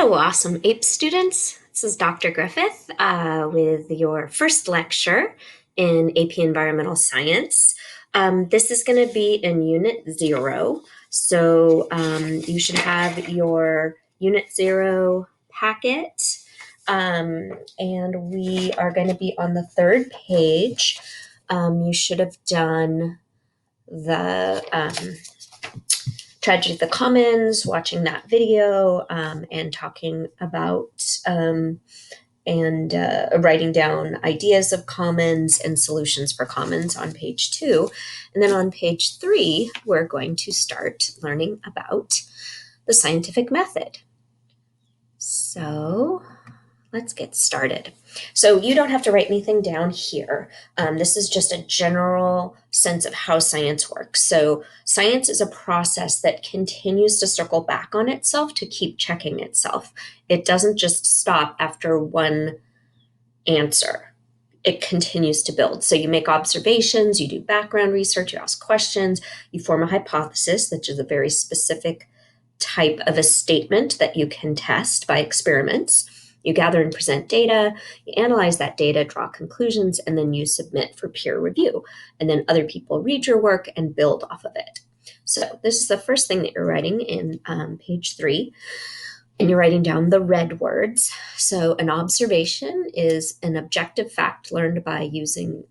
Hello, awesome APES students. This is Dr. Griffith with your first lecture in AP Environmental Science. This is going to be in Unit 0. So you should have your Unit 0 packet. And we are going to be on the third page. You should have done the Tragedy of the Commons, watching that video, and talking about and writing down ideas of commons and solutions for commons on page 2. And then on page 3, we're going to start learning about the scientific method. So let's get started. So you don't have to write anything down here. This is just a general sense of how science works. So science is a process that continues to circle back on itself to keep checking itself. It doesn't just stop after one answer. It continues to build. So you make observations, you do background research, you ask questions, you form a hypothesis, which is a very specific type of a statement that you can test by experiments. You gather and present data, you analyze that data, draw conclusions, and then you submit for peer review. And then other people read your work and build off of it. So this is the first thing that you're writing in page 3. And you're writing down the red words. So an observation is an objective fact learned by using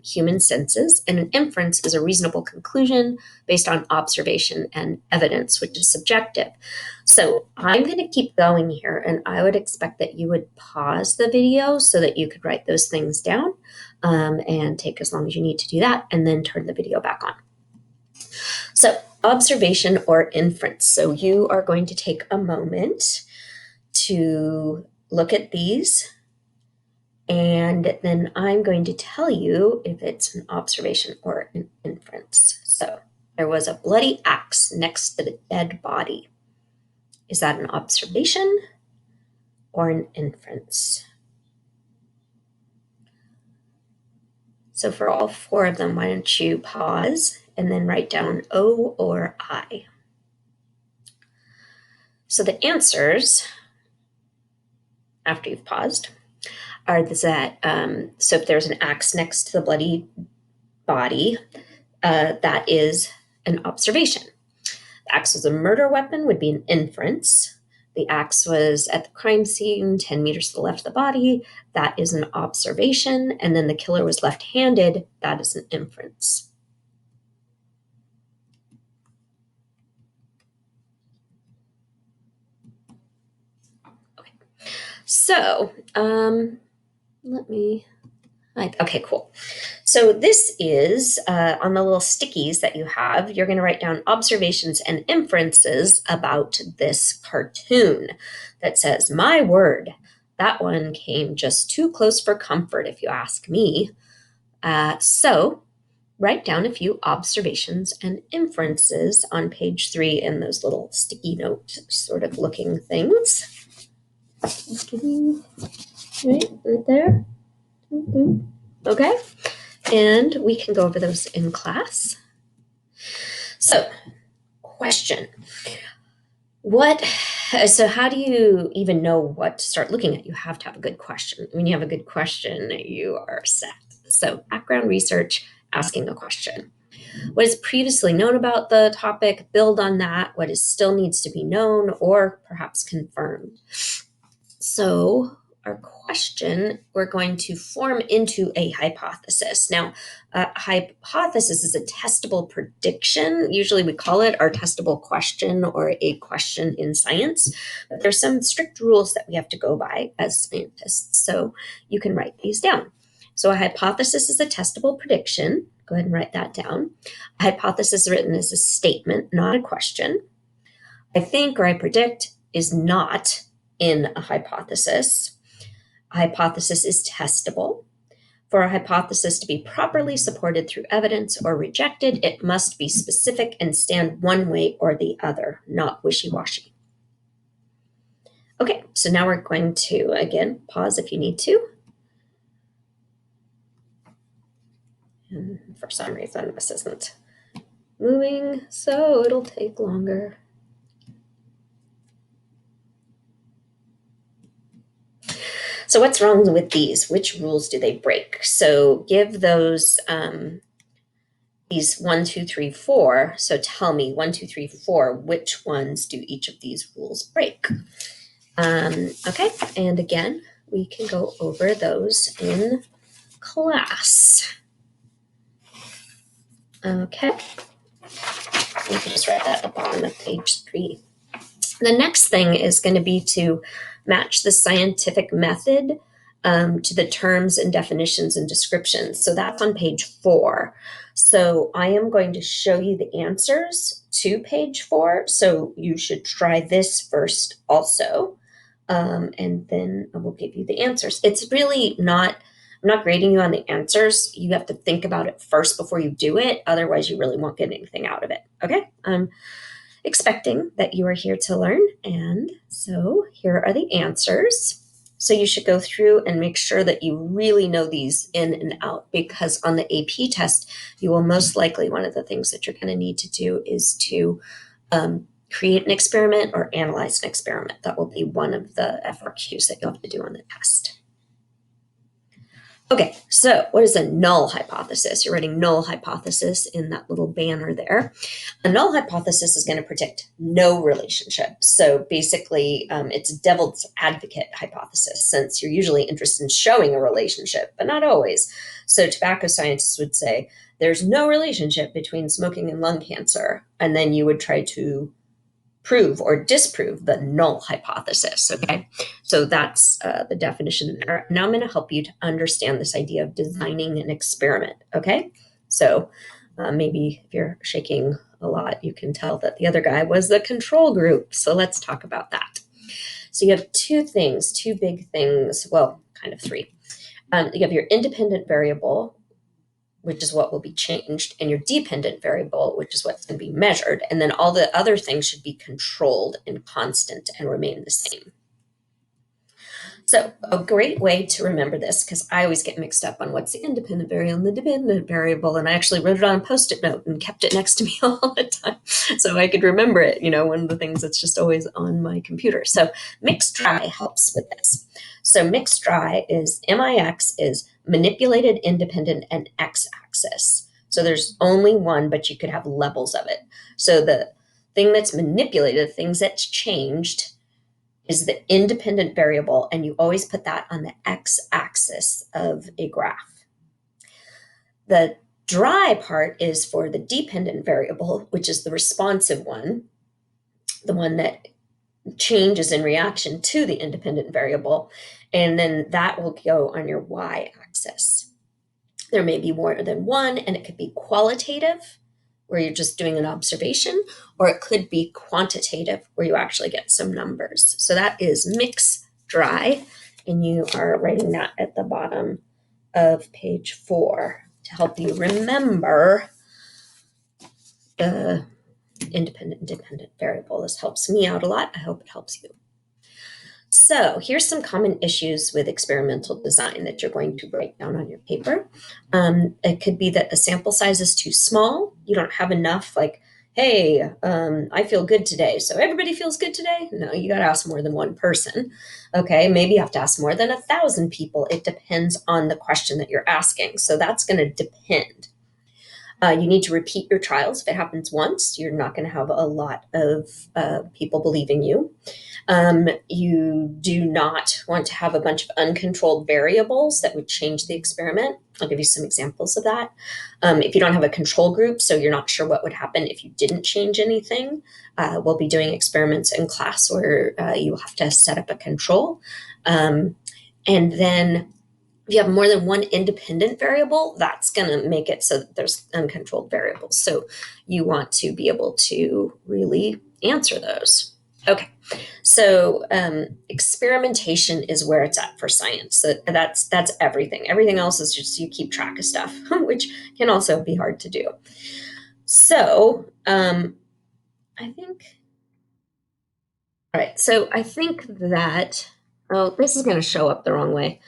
human senses, and an inference is a reasonable conclusion based on observation and evidence, which is subjective. So I'm going to keep going here, and I would expect that you would pause the video so that you could write those things down and take as long as you need to do that, and then turn the video back on. So observation or inference. So you are going to take a moment to look at these, and then I'm going to tell you if it's an observation or an inference. So there was a bloody axe next to the dead body. Is that an observation or an inference? So for all 4 of them, why don't you pause and then write down O or I. So the answers, after you've paused, are that, so if there's an axe next to the bloody body, that is an observation. The axe was a murder weapon would be an inference. The axe was at the crime scene 10 meters to the left of the body. That is an observation. And then the killer was left-handed. That is an inference. Okay. So okay, cool. So this is on the little stickies that you have, you're going to write down observations and inferences about this cartoon that says, my word, that one came just too close for comfort, if you ask me. So write down a few observations and inferences on page 3 in those little sticky note sort of looking things. Right there. Okay, and we can go over those in class. So, question. So how do you even know what to start looking at? You have to have a good question. When you have a good question, you are set. So background research, asking a question. What is previously known about the topic? Build on that. What is still needs to be known or perhaps confirmed? So our question, we're going to form into a hypothesis. Now, a hypothesis is a testable prediction. Usually we call it our testable question or a question in science. But there's some strict rules that we have to go by as scientists. So you can write these down. So a hypothesis is a testable prediction. Go ahead and write that down. A hypothesis written as a statement, not a question. I think or I predict is not in a hypothesis. A hypothesis is testable. For a hypothesis to be properly supported through evidence or rejected, it must be specific and stand one way or the other, not wishy-washy. Okay, so now we're going to, again, pause if you need to. And for some reason, this isn't moving, so it'll take longer. So what's wrong with these? Which rules do they break? So give those these 1, 2, 3, 4. So tell me 1, 2, 3, 4. Which ones do each of these rules break? Okay, and again, we can go over those in class. Okay, you can just write that at the bottom of page 3. The next thing is going to be to match the scientific method to the terms and definitions and descriptions. So that's on page 4. So I am going to show you the answers to page 4. So you should try this first also. And then I will give you the answers. It's really not, I'm not grading you on the answers. You have to think about it first before you do it. Otherwise, you really won't get anything out of it. Okay? Expecting that you are here to learn. And so here are the answers. So you should go through and make sure that you really know these in and out, because on the AP test, you will most likely, one of the things that you're going to need to do is to create an experiment or analyze an experiment. That will be one of the FRQs that you'll have to do on the test. Okay, so what is a null hypothesis? You're writing null hypothesis in that little banner there. A null hypothesis is going to predict no relationship. So basically, it's a devil's advocate hypothesis, since you're usually interested in showing a relationship, but not always. So tobacco scientists would say there's no relationship between smoking and lung cancer, and then you would try to prove or disprove the null hypothesis. Okay, so that's the definition there. Now I'm going to help you to understand this idea of designing an experiment. Okay, so maybe if you're shaking a lot, you can tell that the other guy was the control group. So let's talk about that. So you have two things, two big things, well, kind of three. You have your independent variable, which is what will be changed, and your dependent variable, which is what's going to be measured. And then all the other things should be controlled and constant and remain the same. So a great way to remember this, because I always get mixed up on what's the independent variable and the dependent variable, and I actually wrote it on a Post-it note and kept it next to me all the time so I could remember it, one of the things that's just always on my computer. So mixed dry helps with this. So mixed dry is MIX is manipulated, independent, and x-axis. So there's only one, but you could have levels of it. So the thing that's manipulated, things that's changed, is the independent variable, and you always put that on the x-axis of a graph. The dry part is for the dependent variable, which is the responsive one, the one that changes in reaction to the independent variable, and then that will go on your y-axis. There may be more than one, and it could be qualitative, where you're just doing an observation, or it could be quantitative, where you actually get some numbers. So that is mix dry, and you are writing that at the bottom of page 4 to help you remember the independent and dependent variable. This helps me out a lot. I hope it helps you. So here's some common issues with experimental design that you're going to write down on your paper. It could be that the sample size is too small. You don't have enough, like, hey, I feel good today, so everybody feels good today? No, you got to ask more than one person. Okay, maybe you have to ask more than 1,000 people. It depends on the question that you're asking. So that's going to depend. You need to repeat your trials. If it happens once, you're not going to have a lot of people believing you. You do not want to have a bunch of uncontrolled variables that would change the experiment. I'll give you some examples of that. If you don't have a control group, so you're not sure what would happen if you didn't change anything, we'll be doing experiments in class where you have to set up a control. And then if you have more than one independent variable, that's going to make it so that there's uncontrolled variables. So you want to be able to really answer those. Okay, so experimentation is where it's at for science. So that's everything. Everything else is just you keep track of stuff, which can also be hard to do. So I think, all right, so I think that, oh, this is going to show up the wrong way.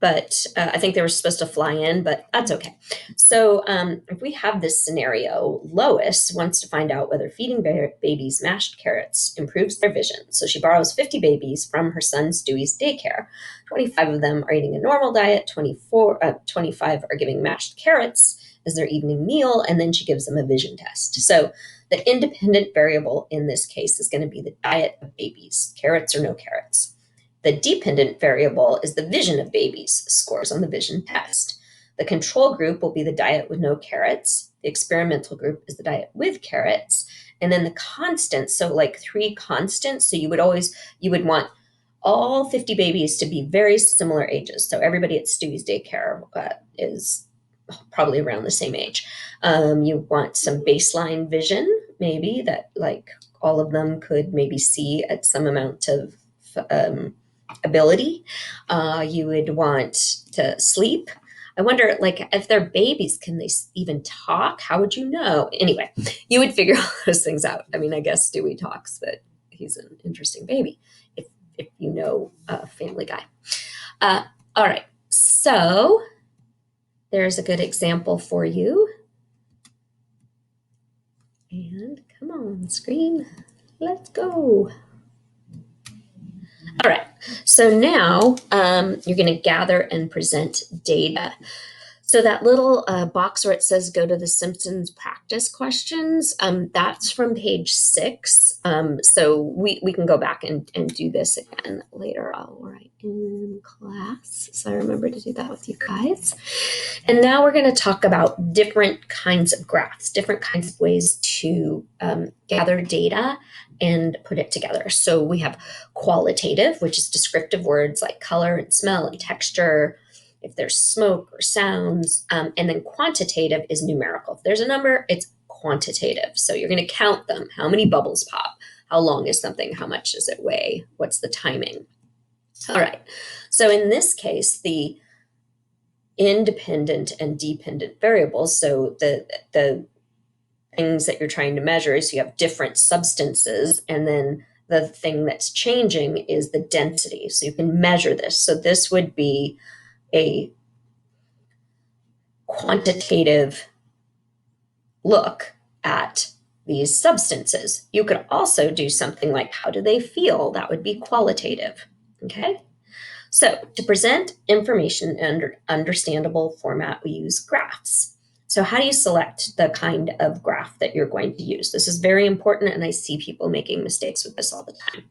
but I think they were supposed to fly in, but that's okay. So if we have this scenario, Lois wants to find out whether feeding babies mashed carrots improves their vision. So she borrows 50 babies from her son Stewie's daycare. 25 of them are eating a normal diet, 25 are giving mashed carrots as their evening meal, and then she gives them a vision test. So the independent variable in this case is going to be the diet of babies, carrots or no carrots. The dependent variable is the vision of babies, scores on the vision test. The control group will be the diet with no carrots. The experimental group is the diet with carrots. And then the constants, so like 3 constants. So you would want all 50 babies to be very similar ages. So everybody at Stewie's daycare is probably around the same age. You want some baseline vision, maybe that like all of them could maybe see at some amount of ability. You would want to sleep. I wonder, like, if they're babies, can they even talk? How would you know? Anyway, you would figure all those things out. I mean, I guess Stewie talks, but he's an interesting baby if you know Family Guy. All right, so there's a good example for you. And come on, screen, let's go. All right, so now you're going to gather and present data. So that little box where it says go to the Simpsons practice questions, that's from page 6. So we can go back and do this again later. I'll write in class. So I remember to do that with you guys. And now we're going to talk about different kinds of graphs, different kinds of ways to gather data and put it together. So we have qualitative, which is descriptive words like color and smell and texture, if there's smoke or sounds, and then quantitative is numerical. If there's a number, it's quantitative. So you're going to count them. How many bubbles pop? How long is something? How much does it weigh? What's the timing? All right. So in this case, the independent and dependent variables, so the things that you're trying to measure is you have different substances, and then the thing that's changing is the density. So you can measure this. So this would be a quantitative look at these substances. You could also do something like how do they feel? That would be qualitative. Okay. So to present information in understandable format, we use graphs. So how do you select the kind of graph that you're going to use? This is very important, and I see people making mistakes with this all the time.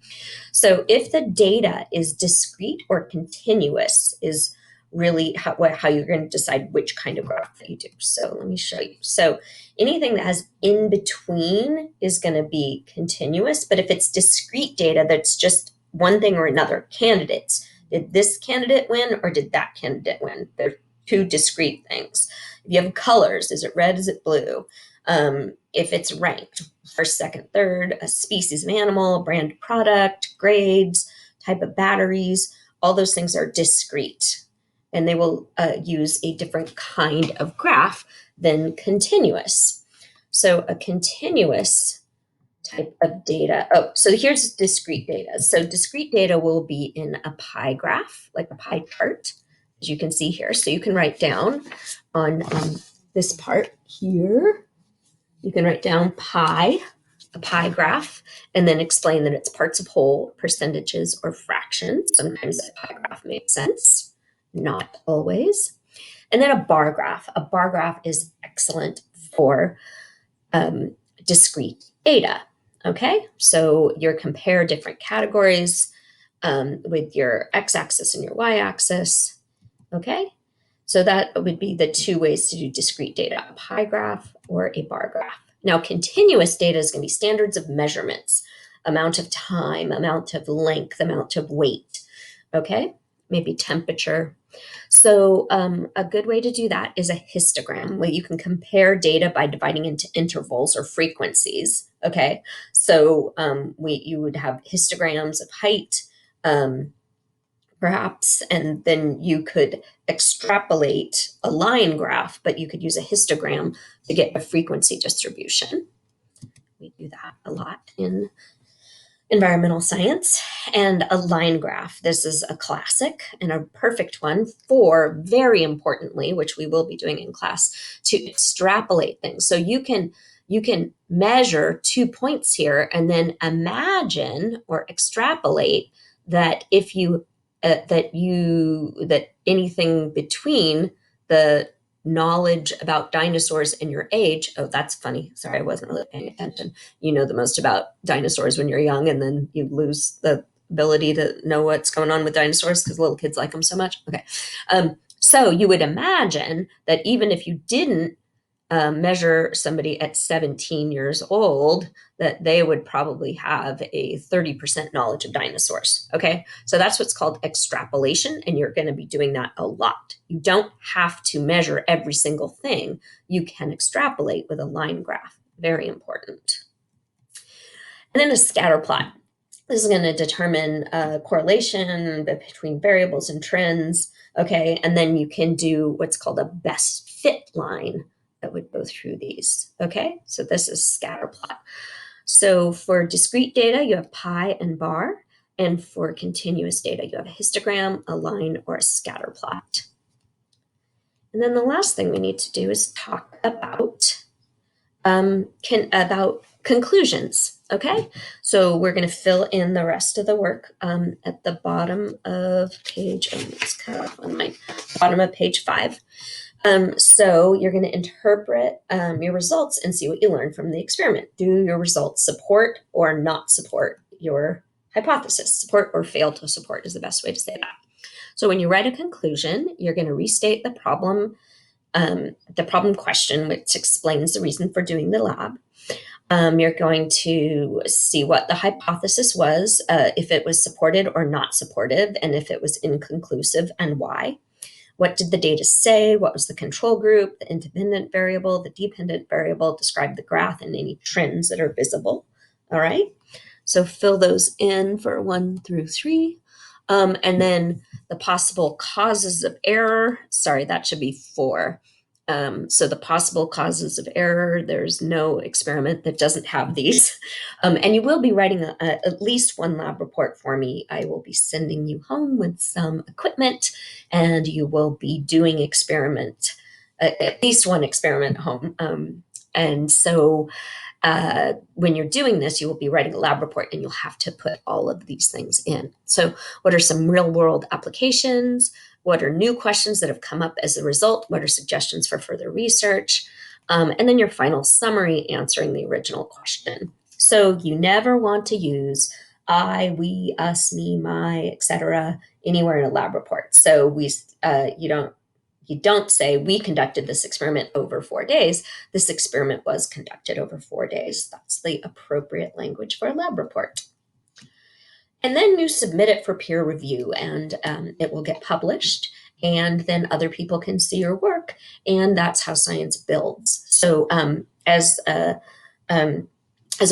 So if the data is discrete or continuous is really how you're going to decide which kind of graph that you do. So let me show you. So anything that has in between is going to be continuous, but if it's discrete data that's just one thing or another, candidates, did this candidate win or did that candidate win? They're 2 discrete things. If you have colors, is it red, is it blue? If it's ranked, first, second, third, a species of animal, a brand of product, grades, type of batteries, all those things are discrete. And they will use a different kind of graph than continuous. So a continuous type of data. Oh, so here's discrete data. So discrete data will be in a pie graph, like a pie chart, as you can see here. So you can write down on this part here, you can write down pi, a pie graph, and then explain that it's parts of whole, percentages, or fractions. Sometimes a pie graph makes sense, not always. And then a bar graph. A bar graph is excellent for discrete data. Okay, so you compare different categories with your x-axis and your y-axis. Okay, so that would be the 2 ways to do discrete data, a pie graph or a bar graph. Now, continuous data is going to be standards of measurements, amount of time, amount of length, amount of weight. Okay, maybe temperature. So a good way to do that is a histogram, where you can compare data by dividing into intervals or frequencies. Okay, so you would have histograms of height, perhaps, and then you could extrapolate a line graph, but you could use a histogram to get a frequency distribution. We do that a lot in environmental science, and a line graph. This is a classic and a perfect one for, very importantly, which we will be doing in class, to extrapolate things. So you can measure 2 points here and then imagine or extrapolate that if you that anything between the knowledge about dinosaurs and your age. Oh, that's funny. Sorry, I wasn't really paying attention. You know the most about dinosaurs when you're young, and then you lose the ability to know what's going on with dinosaurs because little kids like them so much. Okay. So you would imagine that even if you didn't measure somebody at 17 years old, that they would probably have a 30% knowledge of dinosaurs. Okay. So that's what's called extrapolation. And you're going to be doing that a lot. You don't have to measure every single thing. You can extrapolate with a line graph. Very important. And then a scatter plot. This is going to determine correlation between variables and trends. Okay. And then you can do what's called a best fit line that would go through these. Okay. So this is scatter plot. So for discrete data, you have pi and bar. And for continuous data, you have a histogram, a line, or a scatter plot. And then the last thing we need to do is talk about conclusions. Okay, so we're going to fill in the rest of the work at the bottom of page. Oh, let's cut off on my bottom of page 5. So you're going to interpret your results and see what you learned from the experiment. Do your results support or not support your hypothesis? Support or fail to support is the best way to say that. So when you write a conclusion, you're going to restate the problem question, which explains the reason for doing the lab. You're going to see what the hypothesis was, if it was supported or not supportive, and if it was inconclusive and why. What did the data say? What was the control group, the independent variable, the dependent variable? Describe the graph and any trends that are visible. All right. So fill those in for 1 through 3. And then the possible causes of error. Sorry, that should be 4. So the possible causes of error, there's no experiment that doesn't have these. And you will be writing at least one lab report for me. I will be sending you home with some equipment, and you will be doing at least one experiment home. And so when you're doing this, you will be writing a lab report and you'll have to put all of these things in. So what are some real world applications? What are new questions that have come up as a result? What are suggestions for further research? And then your final summary answering the original question. So you never want to use I, we, us, me, my, etc. anywhere in a lab report. So you don't say we conducted this experiment over 4 days. This experiment was conducted over 4 days. That's the appropriate language for a lab report. And then you submit it for peer review, and it will get published, and then other people can see your work, and that's how science builds. So as a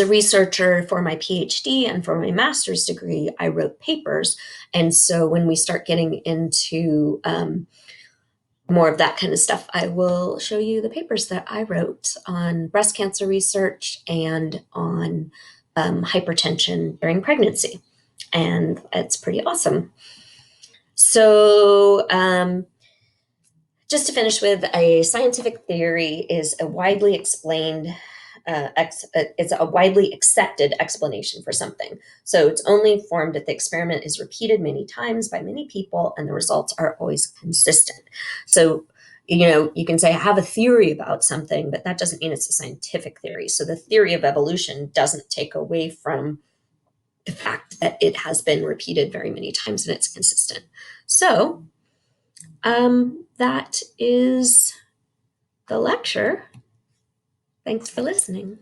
researcher for my PhD and for my master's degree, I wrote papers. And so when we start getting into more of that kind of stuff, I will show you the papers that I wrote on breast cancer research and on hypertension during pregnancy. And it's pretty awesome. So just to finish with, a scientific theory is a widely explained it's a widely accepted explanation for something. So it's only formed if the experiment is repeated many times by many people and the results are always consistent. So, you can say I have a theory about something, but that doesn't mean it's a scientific theory. So the theory of evolution doesn't take away from the fact that it has been repeated very many times and it's consistent. So that is the lecture. Thanks for listening.